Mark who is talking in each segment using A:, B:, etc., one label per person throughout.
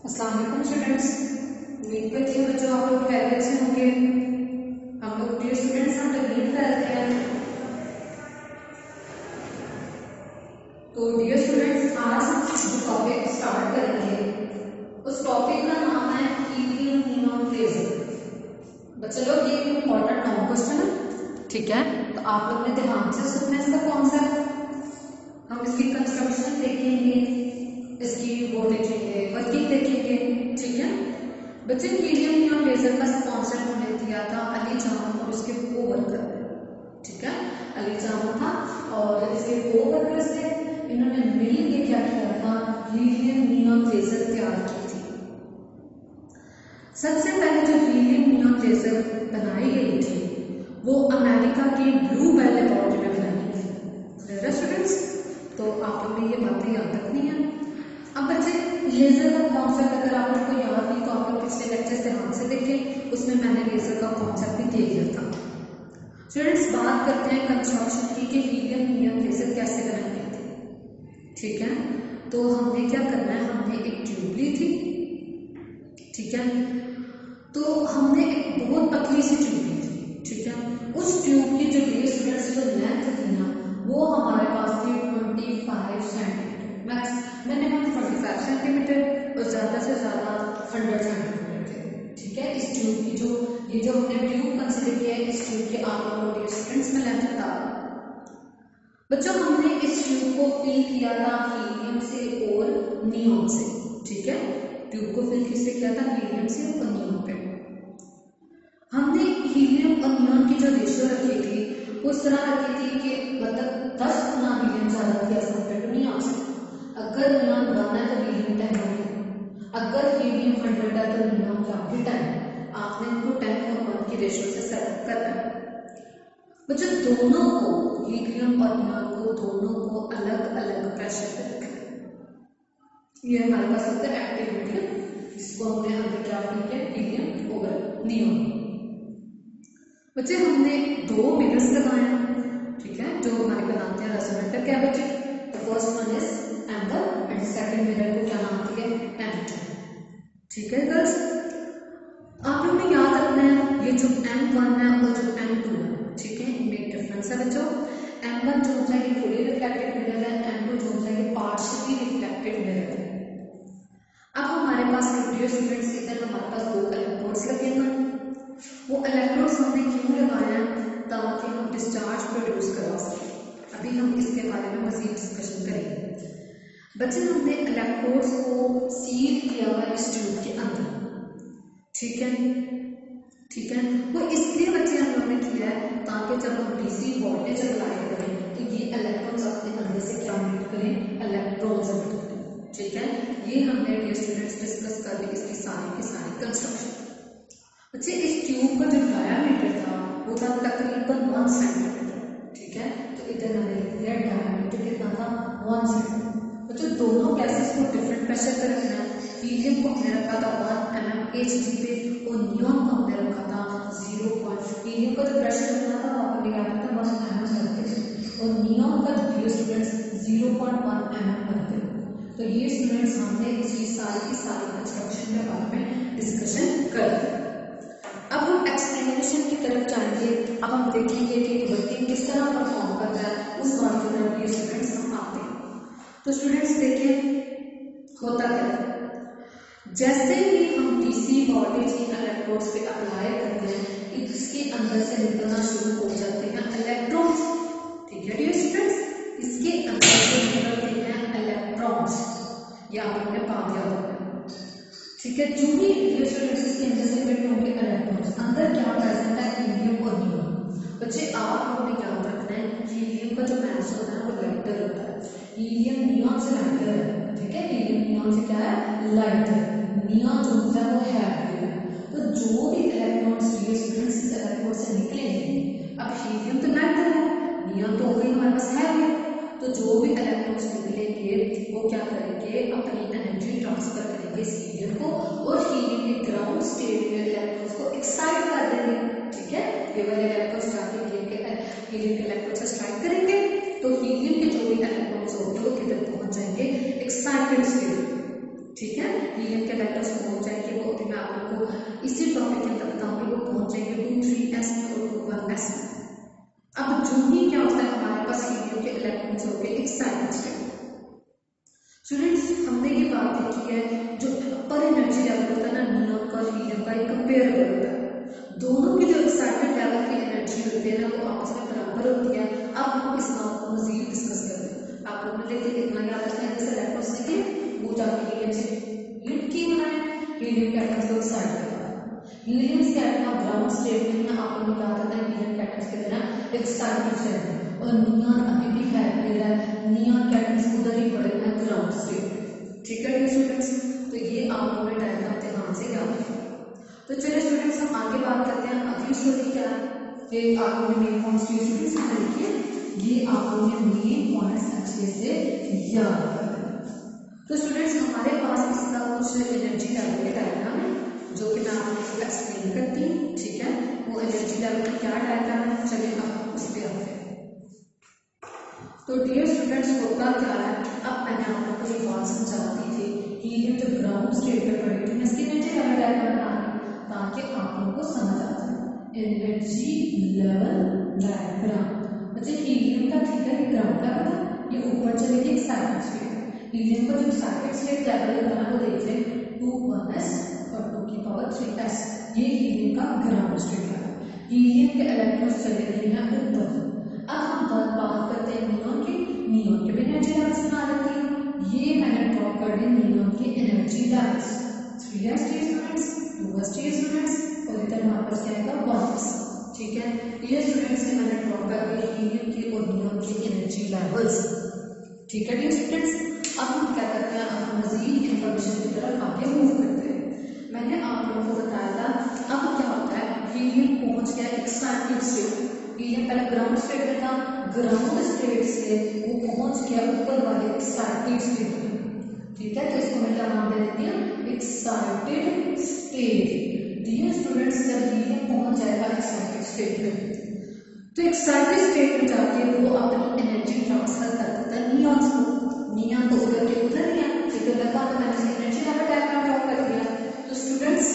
A: अस्सलाम वालेकुम स्टूडेंट्स। उम्मीद करती हूँ बच्चों आप लोग खैरियत से होंगे। हम लोग डियर स्टूडेंट्स हम तकलीफ करते हैं। तो डियर स्टूडेंट्स आज हम जो टॉपिक स्टार्ट करेंगे उस टॉपिक का नाम है हीलियम नियॉन लेजर। बच्चों लोग ये इम्पोर्टेंट नॉन क्वेश्चन है, ठीक है। तो आप लोग ने ध्यान से सुनना इसका कॉन्सेप्ट, हम इसकी कंस्ट्रक्शन देखेंगे, इसकी वो देखेंगे, वर्किंग देखेंगे, ठीक है। बच्चे हीलियम नियॉन लेजर का कॉन्सेप्ट हमने दिया था अली जामन और उसके को वर्कर, ठीक है। अली जामन था और इसके को वर्कर्स थे, इन्होंने मिलकर क्या किया था, हीलियम नियॉन लेजर तैयार की थी। सबसे पहले जो हीलियम नियॉन लेजर बनाई गई थी वो अमेरिका की ब्लू बेल लेबोरेटरी में बनाई गई थी स्टूडेंट्स। तो आप लोग ने ये बातें याद रखनी है। अब बच्चे लेजर का कॉन्सेप्ट अगर आप लोग को याद नहीं तो आप लोग पिछले लेक्चर ध्यान से देखें, उसमें मैंने लेजर का कॉन्सेप्ट भी दे दिया था। स्टूडेंट्स बात करते हैं कंस्ट्रक्शन की कि हीलियम नियॉन लेजर कैसे बनाई गई थी, ठीक है। तो हमने क्या करना है, हमने एक ट्यूब ली थी, ठीक है। तो हमने एक बहुत पतली सी ट्यूब ली थी, ठीक है। उस ट्यूब की जो स्टूडेंट्स जो लेंथ थी ना वो हमारे पास थी 25 सेंटीमीटर मैक्स, मिनिमम 25 सेंटीमीटर और ज़्यादा से ज़्यादा 100 सेंटीमीटर थे, ठीक है। इस ट्यूब की जो ये जो हमने ट्यूब कंसिडर किया है, इस ट्यूब के आप लोगों के स्टूडेंट्स में लेंथ बता बच्चों। हमने इस ट्यूब को फिल किया था हीलियम से और नियॉन से, ठीक है। ट्यूब को फिल किससे किया था, हीलियम से और नियॉन पे। हमने हीलियम और नियॉन की जो रेशियो रखी थी उस तरह रखी थी कि मतलब 10 गुना हीलियम ज़्यादा थी एज कम्पेयर टू नियॉन से। अगर नियॉन 1 है तो हीलियम 10 है, अगर हीलियम 100 है तो नियॉन क्या होगी 10। आपने इनको 10 और 1 की रेशियो से सेट करना है। बच्चों दोनों को, हीलियम और नियॉन को, दोनों को अलग अलग प्रेशर पे रखना है। ये हमारे पास होता है एक्टिव मीडियम, जिसको हमने अंदर क्या किया, हीलियम और नियॉन। बच्चे हमने 2 मिरर्स लगाए हैं, ठीक है, जो हमारे बनाते हैं रेजोनेटर क्या बच्चे। The first one is amber and second mirror को क्या नाम दिया, M2, ठीक है गर्ल्स। आप लोग ने याद रखना है ये जो M1 है और जो M2 है, ठीक है, इनमें एक डिफरेंस है बच्चों। M1 जो होता है ये फुली रिफ्लेक्टेड मिरर है, M2 जो होता है ये पार्शियली रिफ्लेक्टेड मिरर है। अब हमारे पास स्टूडेंट्स इधर हमारे पास 2 इलेक्ट्रोड्स लगेंगे। वो इलेक्ट्रोड्स हमने क्यों लगाया है, ताकि हम डिस्चार्ज प्रोड्यूस करा सकें। अभी हम इसके बारे में मजीद डिस्कशन करेंगे। बच्चे हमने इलेक्ट्रोड्स को सील किया हुआ इस ट्यूब के अंदर, ठीक है, ठीक है। वो इसलिए बच्चे हम लोगों ने किया है ताकि जब हम डीसी वोल्टेज अप्लाई करें तो ये इलेक्ट्रॉन्स अपने अंदर से क्या मीट करें, इलेक्ट्रॉन्स मीट करें, ठीक है। ये हमने डियर स्टूडेंट्स डिस्कस कर ली इसकी सारी की सारी कंस्ट्रक्शन। बच्चे इस ट्यूब का जो डायमीटर था वो था तकरीबन 1 सेंटीमीटर, ठीक है। तो इधर मैंने लिख दिया डायमीटर कितना था, 1 सेंटीमीटर। बच्चों दोनों गैसेस को डिफरेंट प्रेशर पे रखना है। हीलियम को हमने रखा था 1 mmHg पे और नियॉन को हमने रखा था 0. हीलियम का जो प्रेशर रखना था वो आपने क्या रखा था 1 mm रखते थे और नियॉन का जो डियर स्टूडेंट्स 0.1 mm रखते थे। तो ये स्टूडेंट्स हमने इसकी सारी की सारी कंस्ट्रक्शन के बारे में डिस्कशन कर दी। अब हम एक्सप्लेनेशन की तरफ जाएंगे। अब हम देखेंगे कि वर्किंग किस तरह परफॉर्म करता है, उस बात की तरफ ये स्टूडेंट्स हम आते हैं। तो स्टूडेंट्स देखिए होता क्या है, जैसे ही हम डीसी वोल्टेज इन इलेक्ट्रोड्स पे अप्लाई करते हैं इसके अंदर से निकलना शुरू हो जाते हैं इलेक्ट्रॉन्स, ठीक है डियर स्टूडेंट्स। इसके अंदर से निकलते हैं इलेक्ट्रॉन्स, ये आप लोगों ने पा दिया होगा, ठीक है। जो भी डियर स्टूडेंट्स इसके अंदर से निकलते होंगे इलेक्ट्रॉन्स, अंदर क्या प्रेजेंट है, हीलियम और नियॉन। बच्चे आप लोगों ने क्या रखना है, हीलियम का जो मास होता है वो लाइटर होता है, हीलियम नियॉन से लाइटर है, ठीक है। हीलियम नियॉन से क्या है, लाइटर, नियॉन जो होता है वो हैवी है। तो जो भी इलेक्ट्रॉन्स डियर स्टूडेंट्स इस इलेक्ट्रोड से निकलेंगे, अब हीलियम तो लाइटर है, नियॉन तो वही हमारे पास हैवी है, तो जो भी इलेक्ट्रॉन्स निकलेंगे वो क्या करेंगे, अपनी एनर्जी ट्रांसफर करेंगे इस हीलियम को और हीलियम के ग्राउंड स्टेट में इलेक्ट्रॉन्स को एक्साइट कर देंगे, ठीक है। ये वाले इलेक्ट्रॉन्स जाके हीलियम के इलेक्ट्रॉन से स्ट्राइक करेंगे तो हीलियम के जो भी इलेक्ट्रॉन्स होंगे वो किधर पहुंच जाएंगे, एक्साइटेड स्टेट, ठीक है। हीलियम के इलेक्ट्रॉन मैं आप लोगों को इसी टॉपिक के अंदर बताऊंगी, वो पहुंचेंगे 2,3s और 2,1s में। अब जो ही क्या होता है हमारे पास हीलियम के इलेक्ट्रॉन्स हो गए एक्साइटेड स्टेट। स्टूडेंट्स, हमने ये बात देखी है जो अपर एनर्जी लेवल होता है ना नियॉन का और हीलियम का, एक कंपेरेबल होता है। दोनों की जो एक्साइटेड लेवल की एनर्जी होती है ना वो आपस में बराबर होती है। अब हम इस बात को मजीद डिस्कस करते हैं। आप लोगों ने देखिए इतना याद रखना है, जैसे इलेक्ट्रॉन्स देखे वो जाके हीलियम से लिंक किए बनाए, हीलियम के एटम्स को एक्साइट करता है। हीलियम के एटम ग्राउंड स्टेट में आप लोगों ने याद रखना है, हीलियम के एटम्स के तरह एक्साइटेड स्टेट में, और नियॉन अभी भी है मेरा नियॉन के एटम्स उधर ही पड़े हैं ग्राउंड स्टेट में। ठीक है डियर स्टूडेंट्स, तो ये आप लोगों ने डायग्राम ध्यान से याद रखना। तो चलिए स्टूडेंट्स हम आगे बात करते हैं अगली स्टोरी क्या है। ये आप लोगों ने मेन पॉइंट्स स्टूडेंट्स में लिखिए, ये आप लोगों ने मेन पॉइंट्स अच्छे से याद रखना। तो स्टूडेंट्स हमारे पास इसका कुछ एनर्जी लेवल के डायग्राम है जो कि मैं आप लोगों को एक्सप्लेन करती हूँ। ठीक है, वो एनर्जी लेवल का क्या डायग्राम है, चलिए हम उस पर आते हैं। तो डियर स्टूडेंट्स होता क्या है, अब मैंने आप लोगों को ये बात समझा दी थी, हीलियम जब ग्राउंड स्टेट पे पड़ी थी, मैं इसकी एनर्जी लेवल डायग्राम बना रही हूँ ताकि आप लोगों को समझ आ जाए। एनर्जी लेवल डायग्राम अच्छा, हीलियम का ठीक है ग्राउंड का था, ये ऊपर चलेगी एक्साइटेड स्टेट। हीलियम का जो एक्साइटेड स्टेट लेवल होता है वो देख लें 2,1s और 2 की पावर 3s, ये हीलियम का ग्राउंड स्टेट है। हीलियम के इलेक्ट्रॉन्स चले गए हैं ऊपर। अब हम बात करते हैं नियॉन की। नियॉन के भी एनर्जी लेवल्स बना रखी है, ये मैंने ड्रॉ कर दी नियॉन के energy levels 3s students, 2s students, और इधर हमारे पास क्या आएगा 1s। ठीक है, ये स्टूडेंट्स ने मैंने ड्रॉ कर दिए हीलियम के और नियॉन के एनर्जी लेवल्स। ठीक है डियर स्टूडेंट्स, अब हम क्या करते हैं, अब मजीद इंफॉर्मेशन की तरफ आगे मूव करते हैं। मैंने आप लोगों को बताया था अब क्या होता है, हीलियम पहुंच गया एक्साइटेड स्टेट। हीलियम पहले ग्राउंड स्टेट में था, ग्राउंड स्टेट से वो पहुंच गया ऊपर वाले एक्साइटेड स्टेट में। ठीक है, तो इसको मैं क्या नाम दे देती हूँ, एक्साइटेड स्टेट। डियर स्टूडेंट्स, जब हीलियम पहुंच जाएगा एक्साइटेड स्टेट में, तो एक्साइटेड स्टेट में जाके वो अपनी एनर्जी ट्रांसफर कर देता है नियॉन्स को। नियॉन तो उधर के उधर ही है, ठीक है, लगा तो मैंने इसकी एनर्जी लेवल डायग्राम ड्रॉ कर दिया। तो स्टूडेंट्स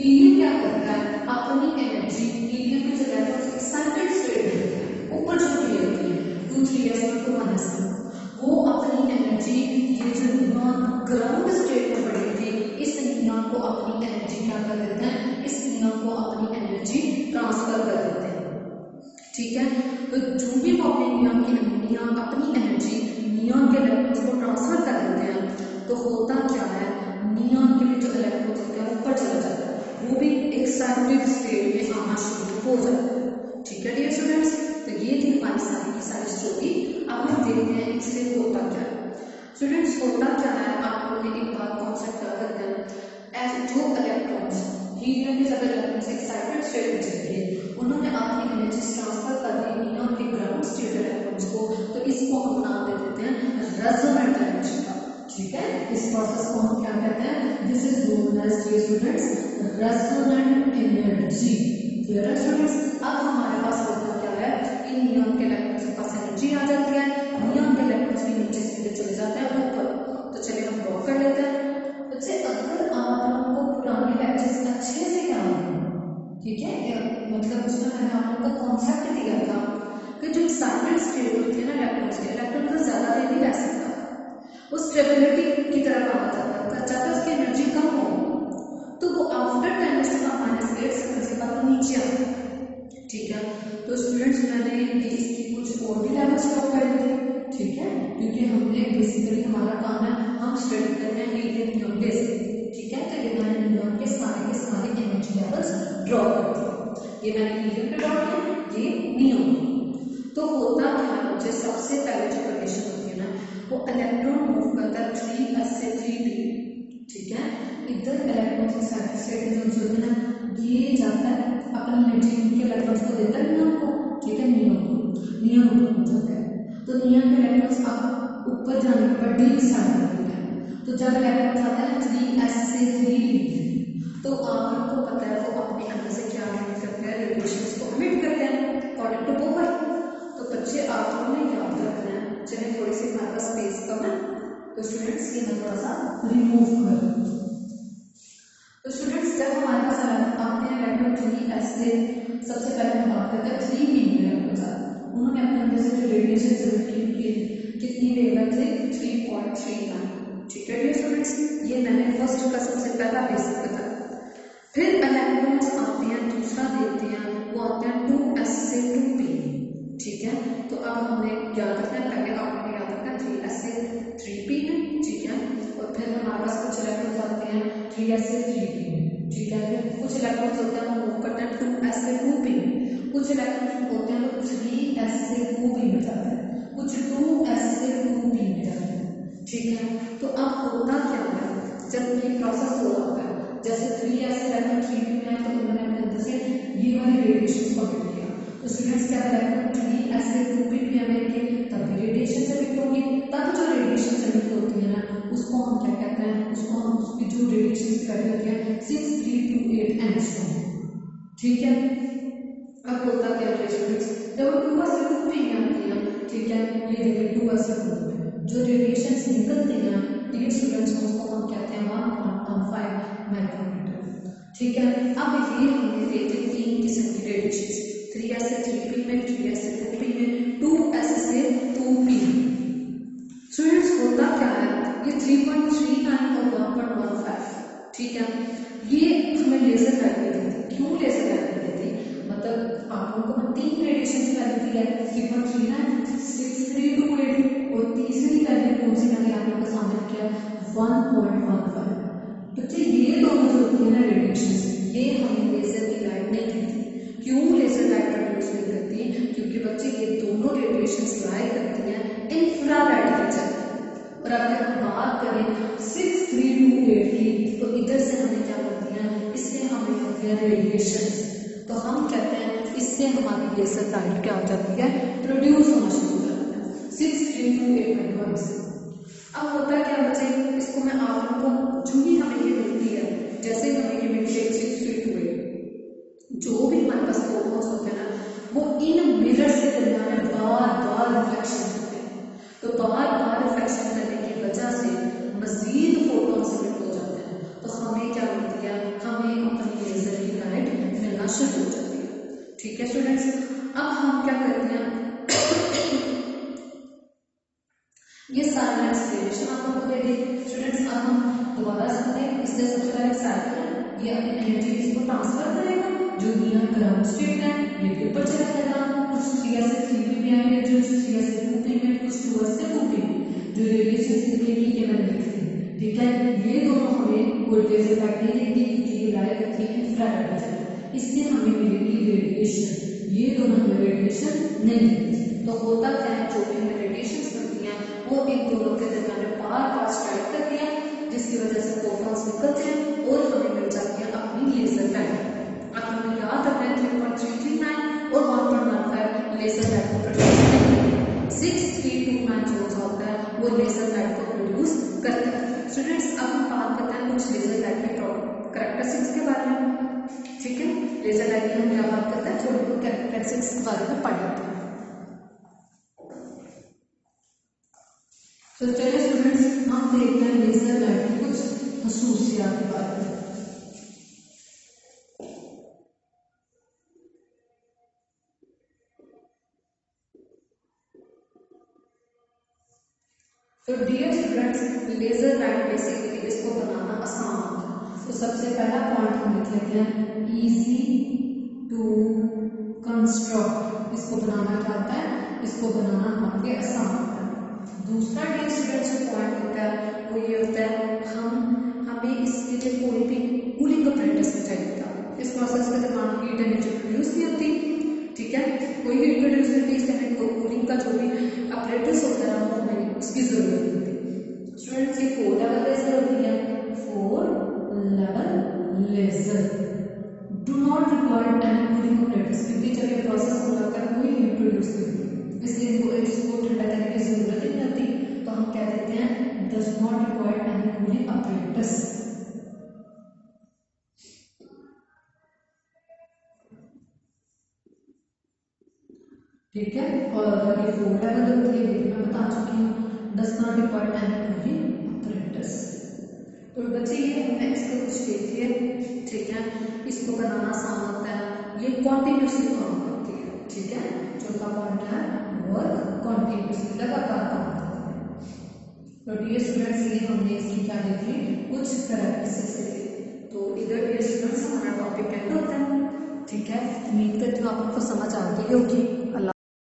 A: हीलियम क्या करता है, अपनी एनर्जी हीलियम की जगह पर एक्साइटेड स्टेट में ऊपर जो भी होती है 2,3s और 2,1s में, वो अपनी एनर्जी ये जो नियॉन ग्राउंड स्टेट में पड़ी थी, इस नियॉन को अपनी एनर्जी क्या कर देते हैं, इस नियॉन को अपनी एनर्जी ट्रांसफर कर देते हैं। ठीक है, तो जो भी वो अपने नियॉन अपनी एनर्जी नियॉन के इलेक्ट्रॉन्स को ट्रांसफर कर देते हैं, तो होता क्या है, नियॉन के भी जो इलेक्ट्रॉन्स होते हैं ऊपर चला जाता है, वो भी एक्साइटेड स्टेट में आना शुरू हो जाता है। ठीक है डियर स्टूडेंट्स, तो ये थी हमारी सारी की सारी स्टोरी। अब हम देखते हैं इससे होता क्या है। स्टूडेंट्स होता क्या है, आप लोगों ने एक बात कॉन्सेप्ट कर करते हैं, जो इलेक्ट्रॉन्स हीलियम के जब इलेक्ट्रॉन्स एक्साइटेड स्टेट में चले गए, उन्होंने अपनी एनर्जी ट्रांसफर कर दी नियॉन के ग्राउंड स्टेट इलेक्ट्रॉन्स को, तो इसको हम नाम दे देते हैं रेजोनेंट एनर्जी का। ठीक है, इस प्रोसेस को हम क्या कहते हैं, this is known as dear students resonant energy. Clear है स्टूडेंट्स, अब हमारे पास होता क्या है, इन नियॉन के इलेक्ट्रॉन्स के पास एनर्जी आ जाती है, नियॉन के इलेक्ट्रॉन्स भी नीचे सीधे चले जाते हैं ऊपर। तो चलिए हम ड्रॉ कर लेते हैं। बच्चे अगर आप लोगों को पुराने लेक्चर्स अच्छे से याद है, ठीक है, मतलब उसमें मैंने आप लोगों को कॉन्सेप्ट दिया था कि जो एक्साइटेड स्टेट होती है ना इलेक्ट्रॉन्स के, इलेक्ट्रॉन तो ज्यादा देर नहीं रह सकता, वो स्टेबिलिटी की तरफ आना चाहता है, उसकी एनर्जी कम हो, तो वो आफ्टर 10⁻⁻8 सेकंड के बाद नीचे आता है। ठीक है, तो स्टूडेंट्स मैंने इसकी कुछ और भी लेवल्स ड्रॉ कर दिए। ठीक है, क्योंकि हमने बेसिकली हमारा काम है, हम स्टडी करते हैं हीलियम नियॉन बेस। ठीक है, तो ये मैंने नियॉन के सारे एनर्जी लेवल्स ड्रॉ कर दिए। ये मैंने हीलियम पे ड्रॉ किया, ये नियॉन। तो होता क्या है, मुझे सबसे पहले जो कंडीशन होती है ना, वो इलेक्ट्रॉन मूव करता है 3s से 3p। ठीक है, इधर इलेक्ट्रॉन एक्साइटेड स्टेट में जो होता है ना, ये जाता है अपनी एनर्जी के इलेक्ट्रॉन्स को देता है नियॉन को। ठीक है, नियॉन ऊपर हो जाता है, तो नियॉन के इलेक्ट्रॉन्स अब ऊपर जाने के बाद डी एक्साइटेड होते हैं। तो जब इलेक्ट्रॉन आता है 3s से 3p, तो आप लोगों को पता है वो अपने अंदर से क्या एमिट करते हैं, रेडिएशंस को एमिट करते हैं अकॉर्डिंग टू बोहर। तो बच्चे आप लोगों ने याद रखना है। चलिए थोड़ी सी हमारे पास स्पेस कम है, तो स्टूडेंट्स ये मैं थोड़ा सा रिमूव कर दूँ। तो स्टूडेंट्स हमारे पास आते हैं इलेक्ट्रॉन 3s से। सबसे पहले हम बात करते हैं 3p इलेक्ट्रॉन के साथ। उन्होंने अपने अंदर से जो रेडिएशन जनरेट की कितनी वेवलेंथ से 3.39। ठीक है डियर स्टूडेंट्स, ये मैंने फर्स्ट का सबसे पहला बेसिक बताया। फिर इलेक्ट्रॉन्स आते हैं, दूसरा देखते हैं, वो आते हैं 2s से 2p। ठीक है, तो अब हमने याद रखना है, पहले आपने याद रखना 3s से 3p में। ठीक है, और फिर हमारे पास कुछ इलेक्ट्रॉन्स आते हैं 3s से 3p में। ठीक है, फिर कुछ इलेक्ट्रॉन्स होते हैं वो मूव करते हैं 2s से 2p में। कुछ इलेक्ट्रॉन्स होते हैं वो 3s से 2p में जाते हैं, कुछ 2s से 2p में जाते हैं। ठीक है, तो अब होता क्या है जब ये प्रोसेस हो रहा है, जैसे 3s से इलेक्ट्रॉन 3p में है तो उन्होंने अपने अंदर से ये वाली रेडिएशन पकड़ लिया। तो स्टूडेंट्स क्या इलेक्ट्रॉन 3s से 2p में आएंगे तब भी रेडिएशन से हिट होगी, तब जो रेडिएशन से हिट होती है ना उसको हम क्या कहते हैं, उसको हम उसकी जो रेडिएशन की वैल्यू होती है 6328 एंगस्ट्रॉम। ठीक है, अब होता क्या है स्टूडेंट्स, जब 2s से 2p में आती है, ठीक है, ये देखिए 2s से 2p जो रेडिएशन निकलती है डियर स्टूडेंट्स उसको हम कहते हैं 1.15 माइक्रोमीटर। ठीक है, अब ये हमने देखे 3 किस्म की रेडिएशन, 3s से 3p में, 3s से 2p में, 2s से 2p। स्टूडेंट्स होता क्या है, ये 3.39 और 1.15। ठीक है, ये हमें लेजर लाइट में देती। क्यों लेजर लाइट में देती, मतलब आप लोगों को 3 रेडिएशन की वैल्यू दी है 3.39, 6328 और तीसरी वैल्यू कौन सी मैंने आप लोगों के सामने किया 1.15। बच्चे ये दोनों जो होती है ना रेडिएशन, ये हमें लेजर की लाइट नहीं देती। क्यों लेजर लाइट प्रोड्यूस नहीं करती, क्योंकि बच्चे ये दोनों रेडिएशन लाई करती हैं इंफ्रारेड रीजन। और अगर हम बात करें 6328 की तो इधर से हमें क्या मिलती है, इससे हमें मिलती है रेडिएशन। तो हम कहते हैं इससे हमारी लेजर लाइट क्या हो जाती है, प्रोड्यूस होना शुरू हो जाती है 6328 से। अब होता क्या बच्चे, इसको मैं आप लोगों को जो भी हमें ये मिलती है, जैसे हमें ये मिलती है 6328, जो भी हमारे पास फोटोन्स होते हैं ना वो इन मिरर से दरमियान में बार बार रिफ्लेक्शन करते हैं। तो बार बार रिफ्लेक्शन करने की वजह से मजीद फोटोन्स इमिट हो जाते हैं, तो हमें क्या मिलती है, हमें अपनी लेजर की लाइट मिलना शुरू हो जाती है। ठीक है स्टूडेंट्स, अब हम क्या करते हैं ये सारे एक्सप्लेनेशन आप लोगों को दे दी स्टूडेंट्स। अब हम दोबारा सुनते हैं, इससे सबसे पहले साइकिल ये अपनी एनर्जी इसको ट्रांसफर करेगा, जो नियर ग्राउंड स्टेट है ये भी ऊपर चला जाएगा। कुछ 3s से 3p में आएंगे, जो 3s से 2p में, कुछ 2s से 2p में जो रेडिएशन निकलेगी ये मैंने लिख दी। ठीक है, ये दोनों हमें कोई लेजर लाइट नहीं देती क्योंकि ये लाइट होती है इंफ्रारेड रीजन, इससे हमें मिलेगी रेडिएशन। ये दोनों हमें रेडिएशन नहीं देती। तो होता क्या है, जो भी हमें रेडिएशन मिलती हैं वो इन दोनों के दरमियान बार बार स्ट्राइक करती है, जिसकी वजह से फोटॉन्स निकलते हैं और हमें मिल जाती है अपनी लेजर लाइट। अब हमें याद रखना है 3.339 और 1.15 लेजर लाइट को प्रोड्यूस करते हैं, 6329 जो होता है वो लेजर लाइट को प्रोड्यूस करता है। स्टूडेंट्स अब हम बात करते हैं कुछ लेजर लाइट के कैरेक्टरिस्टिक्स के बारे में। ठीक है, लेजर लाइट की हम क्या बात करते हैं, थोड़ी बहुत कैरेक्टरिस्टिक्स के बारे में पढ़ लेते हैं। तो चलिए स्टूडेंट्स हम देखते हैं लेजर लाइट की कुछ खसूसियात के बारे में। तो dear students laser light basically इसको बनाना आसान होता है। तो सबसे पहला पॉइंट हम लिख लेते हैं इजी टू कंस्ट्रक्ट, इसको बनाना क्या होता है, इसको बनाना हमारे लिए आसान होता है। दूसरा डियर स्टूडेंट्स जो पॉइंट होता है वो ये होता है हमें इसके लिए कोई भी कूलिंग अप्रेंटिस नहीं चाहिए था। इस प्रोसेस के दौरान हीट एनर्जी प्रोड्यूस नहीं होती। ठीक है, कोई हीट प्रोड्यूस नहीं होती, इसलिए हमें कूलिंग का जो भी अप्रेंटिस होता है वो हमें उसकी जरूरत नहीं होती। स्टूडेंट्स ये 4 लेवल लेजर होती है, 4 level laser do not require any cooling apprentice, क्योंकि जब ये प्रोसेस हो जाता है कोई हीट प्रोड्यूस नहीं होती, इसलिए इसको ठंडा करने की जरूरत ही नहीं होती। तो हम कह देते हैं does not require any cooling apprentice. ठीक है, और ये 4 लेवल होती है, ये मैं बता चुकी हूँ, does not require any cooling apprentice. तो बच्चे ये हमने इसको कुछ देख लिया, ठीक है। इसको बनाना आसान होता है, ये कॉन्टिन्यूसली काम करती है, ठीक है। चौथा पॉइंट है वर्क कॉन्टिन्यूसली, लगातार काम करता है। तो डियर स्टूडेंट्स, ये हमने इसकी क्या देखी, कुछ कैरेक्टरिस्टिक्स देखी। तो इधर डियर स्टूडेंट्स हमारा टॉपिक एंड होता है, ठीक है। उम्मीद करती हूँ आपको समझ आ गई होगी।